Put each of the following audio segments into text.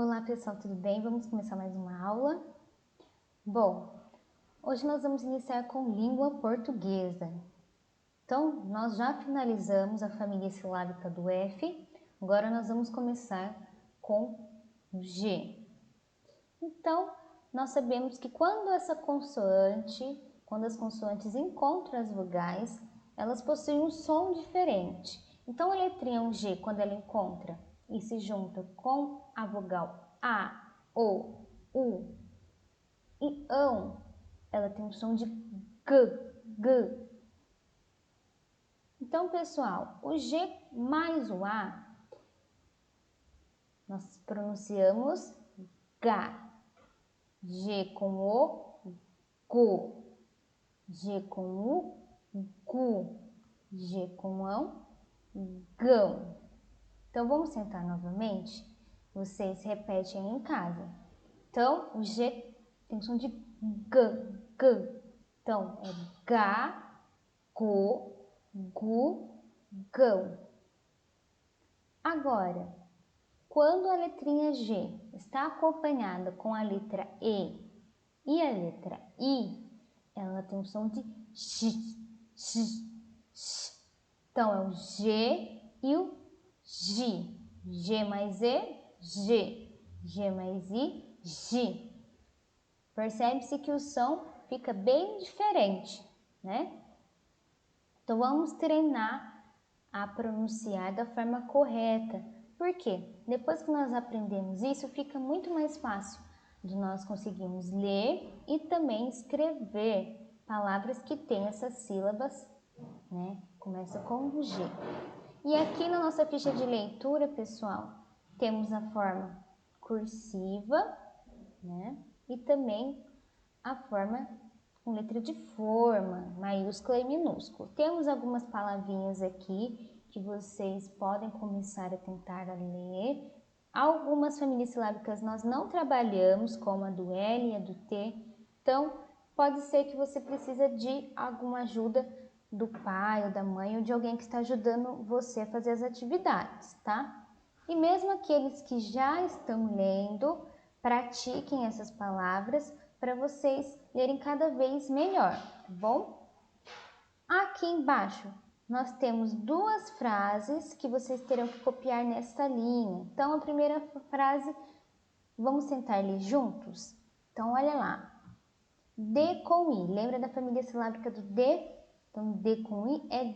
Olá pessoal, tudo bem? Vamos começar mais uma aula. Bom, hoje nós vamos iniciar com língua portuguesa. Então, nós já finalizamos a família silábica do F, agora nós vamos começar com o G. Então, nós sabemos que quando as consoantes encontram as vogais, elas possuem um som diferente. Então, a letrinha G, quando ela encontra e se junta com a vogal A, O, U e ão, ela tem um som de G. Então, pessoal, o G mais o A, nós pronunciamos Gá. G com o, Go. G com o, Gu. G com ão, Gão. Então, vamos tentar novamente? Vocês repetem aí em casa. Então, o G tem som de G. Então, é Gá, Go, Gu, Gão. Agora, quando a letrinha G está acompanhada com a letra E e a letra I, ela tem um som de X. Então, é o G e o G. G mais E, G. G mais I, G. Percebe-se que o som fica bem diferente, né? Então, vamos treinar a pronunciar da forma correta. Por quê? Depois que nós aprendemos isso, fica muito mais fácil de nós conseguirmos ler e também escrever palavras que têm essas sílabas, né? Começa com o G. E aqui na nossa ficha de leitura, pessoal, temos a forma cursiva, né? E também a forma com letra de forma, maiúscula e minúscula. Temos algumas palavrinhas aqui que vocês podem começar a tentar a ler. Algumas famílias silábicas nós não trabalhamos, como a do L e a do T. Então, pode ser que você precise de alguma ajuda do pai ou da mãe ou de alguém que está ajudando você a fazer as atividades, tá? E mesmo aqueles que já estão lendo, pratiquem essas palavras para vocês lerem cada vez melhor, tá bom? Aqui embaixo nós temos duas frases que vocês terão que copiar nessa linha. Então, a primeira frase, vamos tentar ler juntos? Então, olha lá. D com I. Lembra da família silábica do D? Então, D com I é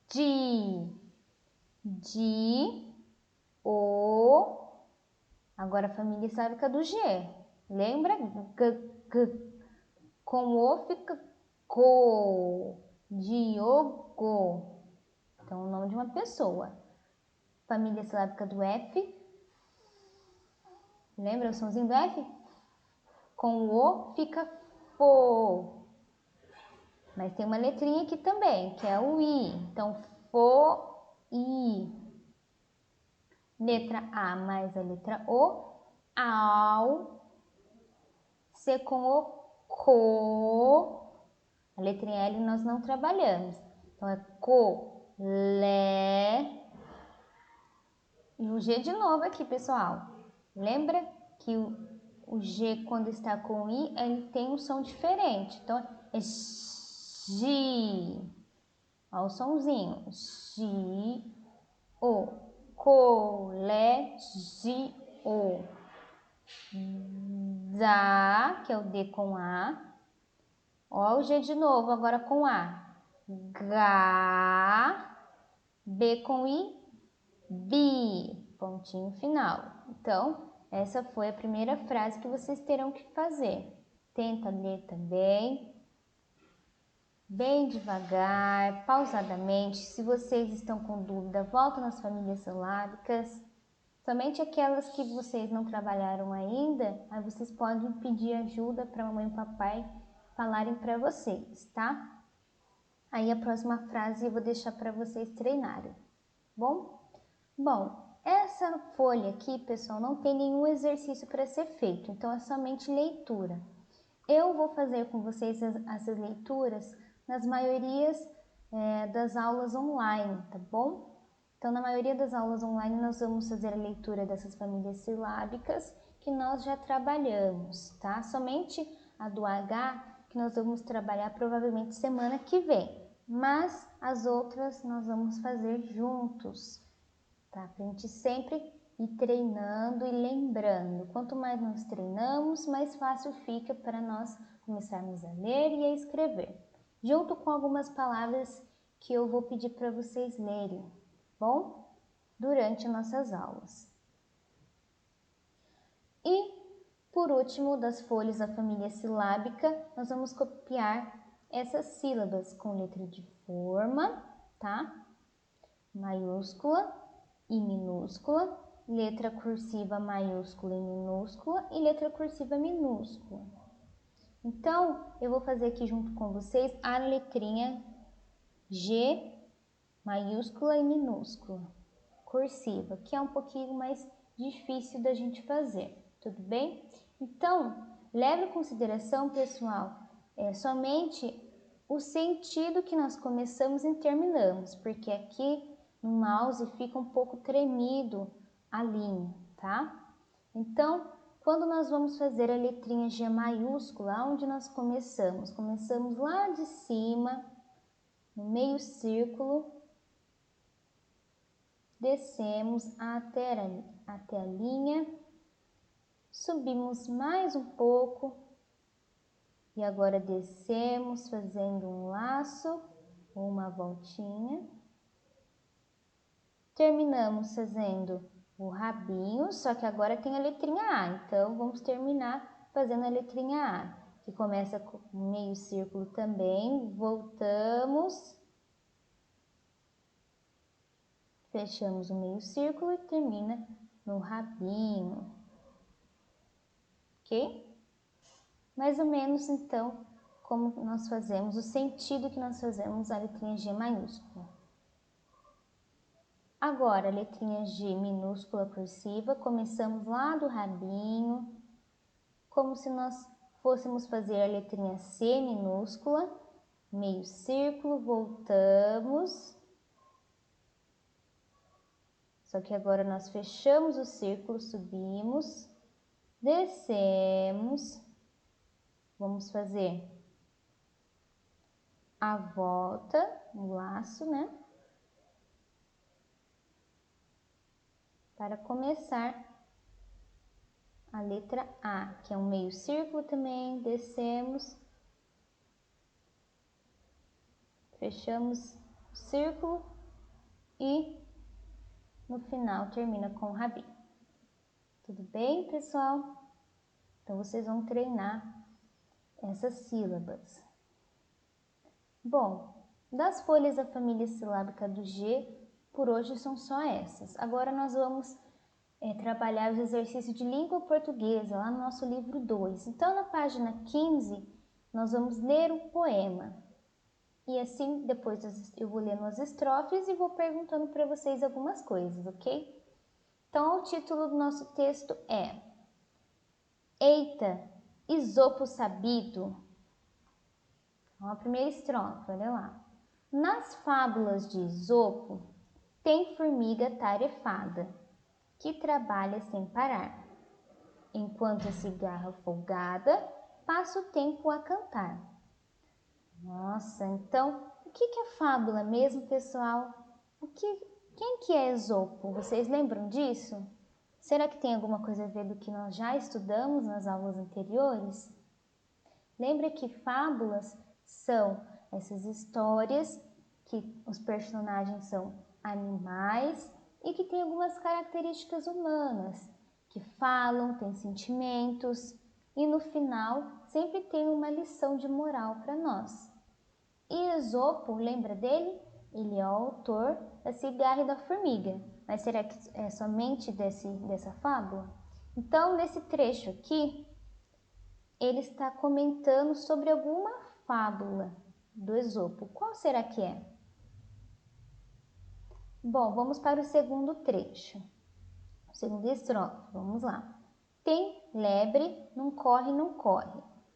di. Di, o. Agora, a família silábica do G. Lembra? G. Com o fica go. Diogo. Então, o nome de uma pessoa. Família silábica do F. Lembra o somzinho do F? Com o fica fo. Mas tem uma letrinha aqui também, que é o I. Então, fo, I. Letra A mais a letra O. Ao. C com o, co. A letrinha L nós não trabalhamos. Então, é co, lé. E o G de novo aqui, pessoal. Lembra que o G, quando está com I, ele tem um som diferente. Então, é G. Olha o somzinho. G, O. Colégio. Dá, que é o D com A. Ó o G de novo, agora com A. Gá. B com I. Bi. Pontinho final. Então, essa foi a primeira frase que vocês terão que fazer. Tenta ler também. Bem devagar, pausadamente. Se vocês estão com dúvida, volta nas famílias silábicas. Somente aquelas que vocês não trabalharam ainda, aí vocês podem pedir ajuda para a mamãe e o papai falarem para vocês, tá? Aí a próxima frase eu vou deixar para vocês treinarem, bom? Bom, essa folha aqui, pessoal, não tem nenhum exercício para ser feito, então é somente leitura. Eu vou fazer com vocês essas leituras nas maiorias das aulas online, tá bom? Então, na maioria das aulas online, nós vamos fazer a leitura dessas famílias silábicas que nós já trabalhamos, tá? Somente a do H que nós vamos trabalhar provavelmente semana que vem, mas as outras nós vamos fazer juntos, tá? Pra gente sempre ir treinando e lembrando. Quanto mais nós treinamos, mais fácil fica para nós começarmos a ler e a escrever, junto com algumas palavras que eu vou pedir para vocês lerem, bom? Durante nossas aulas. E, por último, das folhas da família silábica, nós vamos copiar essas sílabas com letra de forma, tá? Maiúscula e minúscula, letra cursiva maiúscula e minúscula e letra cursiva minúscula. Então, eu vou fazer aqui junto com vocês a letrinha G maiúscula e minúscula, cursiva, que é um pouquinho mais difícil da gente fazer, tudo bem? Então, leve em consideração, pessoal, somente o sentido que nós começamos e terminamos, porque aqui no mouse fica um pouco tremido a linha, tá? Então, quando nós vamos fazer a letrinha G maiúscula, onde nós começamos? Começamos lá de cima, no meio círculo, descemos até a linha, subimos mais um pouco e agora descemos fazendo um laço ou uma voltinha. Terminamos fazendo o rabinho, só que agora tem a letrinha A, então vamos terminar fazendo a letrinha A, que começa com meio círculo também, voltamos, fechamos o meio círculo e termina no rabinho, ok? Mais ou menos, então, como nós fazemos, o sentido que nós fazemos a letrinha G maiúscula. Agora, a letrinha G minúscula cursiva, começamos lá do rabinho, como se nós fôssemos fazer a letrinha C minúscula, meio círculo, voltamos. Só que agora nós fechamos o círculo, subimos, descemos, vamos fazer a volta, o laço, né? Para começar a letra A, que é um meio círculo também, descemos, fechamos o círculo e no final termina com o rabinho. Tudo bem, pessoal? Então, vocês vão treinar essas sílabas. Bom, das folhas da família silábica do G, por hoje são só essas. Agora nós vamos trabalhar os exercícios de língua portuguesa lá no nosso livro 2. Então, na página 15, nós vamos ler um poema. E assim, depois eu vou lendo as estrofes e vou perguntando para vocês algumas coisas, ok? Então, o título do nosso texto é Eita, Esopo sabido. Então, a primeira estrofe, olha lá. Nas fábulas de Esopo, tem formiga tarefada, que trabalha sem parar. Enquanto a cigarra folgada passa o tempo a cantar. Nossa, então, o que é fábula mesmo, pessoal? Quem que é Esopo? Vocês lembram disso? Será que tem alguma coisa a ver do que nós já estudamos nas aulas anteriores? Lembra que fábulas são essas histórias que os personagens são animais e que têm algumas características humanas, que falam, têm sentimentos e no final sempre tem uma lição de moral para nós. E Esopo, lembra dele? Ele é o autor da cigarra e da formiga. Mas será que é somente dessa fábula? Então, nesse trecho aqui, ele está comentando sobre alguma fábula do Esopo. Qual será que é? Bom, vamos para o segundo trecho. O segundo estrofe, vamos lá. Tem lebre, não corre,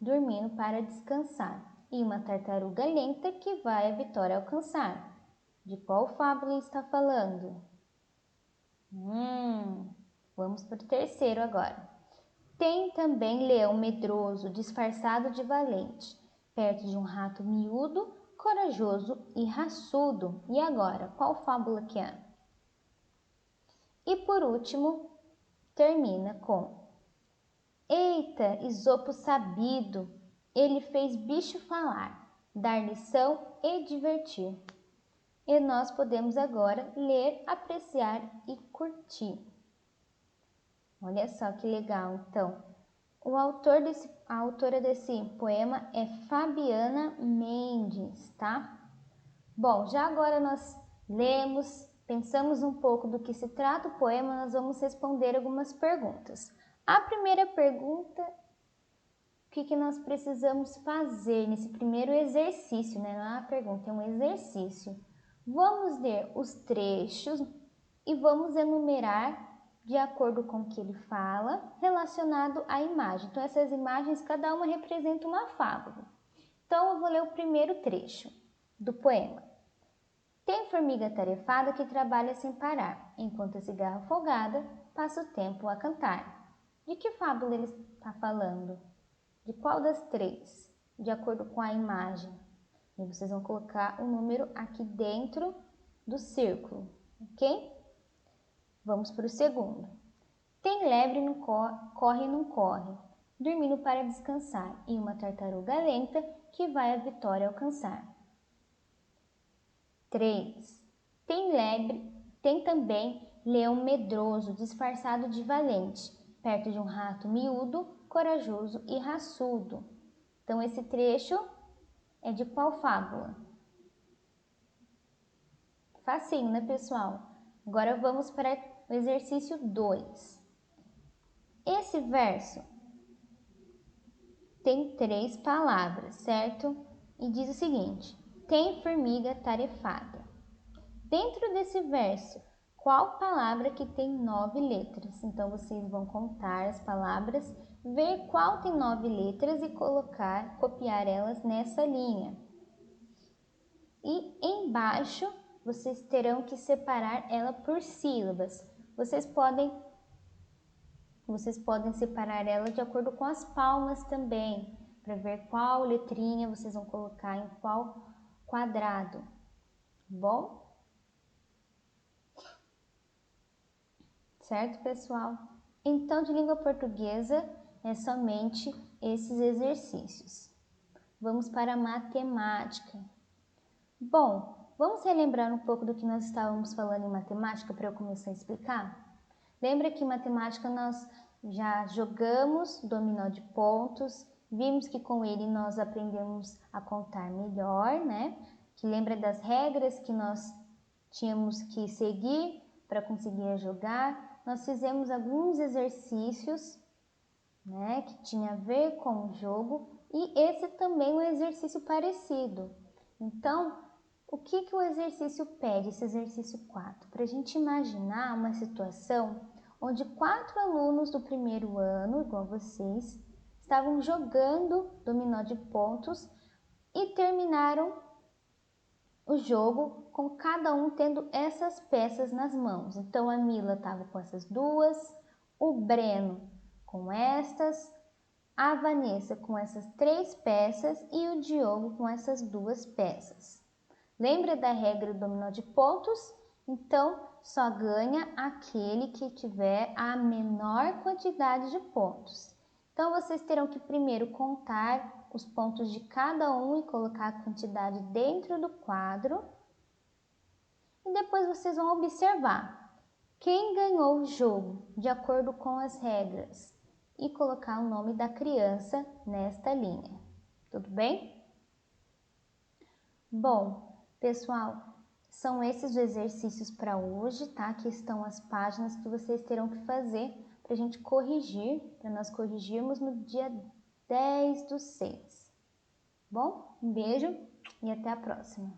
dormindo para descansar. E uma tartaruga lenta que vai a vitória alcançar. De qual fábula está falando? Vamos para o terceiro agora. Tem também leão medroso, disfarçado de valente, perto de um rato miúdo, corajoso e raçudo. E agora, qual fábula que é? E por último, termina com: eita, Esopo sabido, ele fez bicho falar, dar lição e divertir. E nós podemos agora ler, apreciar e curtir. Olha só que legal, então. A autora desse poema é Fabiana Mendes, tá? Bom, já agora nós lemos, pensamos um pouco do que se trata o poema, nós vamos responder algumas perguntas. A primeira pergunta: o que nós precisamos fazer nesse primeiro exercício, né? Não é uma pergunta, é um exercício. Vamos ler os trechos e vamos enumerar de acordo com o que ele fala, relacionado à imagem. Então, essas imagens, cada uma representa uma fábula. Então, eu vou ler o primeiro trecho do poema. Tem formiga atarefada que trabalha sem parar, enquanto a cigarra folgada passa o tempo a cantar. De que fábula ele está falando? De qual das três? De acordo com a imagem. E vocês vão colocar o número aqui dentro do círculo, ok? Vamos para o segundo. Tem lebre no corre e não corre, dormindo para descansar, e uma tartaruga lenta que vai a vitória alcançar. 3. Tem também leão medroso, disfarçado de valente, perto de um rato miúdo, corajoso e raçudo. Então, esse trecho é de qual fábula? Facinho, né, pessoal? Agora vamos para o exercício 2. Esse verso tem 3 palavras, certo? E diz o seguinte: tem formiga tarefada. Dentro desse verso, qual palavra que tem 9 letras? Então, vocês vão contar as palavras, ver qual tem 9 letras e copiar elas nessa linha. E embaixo, vocês terão que separar ela por sílabas. Vocês podem separar ela de acordo com as palmas também, para ver qual letrinha vocês vão colocar em qual quadrado, bom? Certo, pessoal? Então, de língua portuguesa, é somente esses exercícios. Vamos para a matemática. Bom, vamos relembrar um pouco do que nós estávamos falando em matemática para eu começar a explicar? Lembra que em matemática nós já jogamos dominó de pontos, vimos que com ele nós aprendemos a contar melhor, né? Que lembra das regras que nós tínhamos que seguir para conseguir jogar. Nós fizemos alguns exercícios, né, que tinha a ver com o jogo, e esse também é um exercício parecido. Então, o que o exercício pede, esse exercício 4? Para a gente imaginar uma situação onde 4 alunos do primeiro ano, igual vocês, estavam jogando dominó de pontos e terminaram o jogo com cada um tendo essas peças nas mãos. Então, a Mila estava com essas duas, o Breno com estas, a Vanessa com essas 3 peças e o Diogo com essas 2 peças. Lembra da regra do dominó de pontos? Então, só ganha aquele que tiver a menor quantidade de pontos. Então, vocês terão que primeiro contar os pontos de cada um e colocar a quantidade dentro do quadro. E depois vocês vão observar quem ganhou o jogo de acordo com as regras e colocar o nome da criança nesta linha. Tudo bem? Bom, pessoal, são esses os exercícios para hoje, tá? Aqui estão as páginas que vocês terão que fazer para a gente corrigir, para nós corrigirmos no dia 10/6. Bom, um beijo e até a próxima.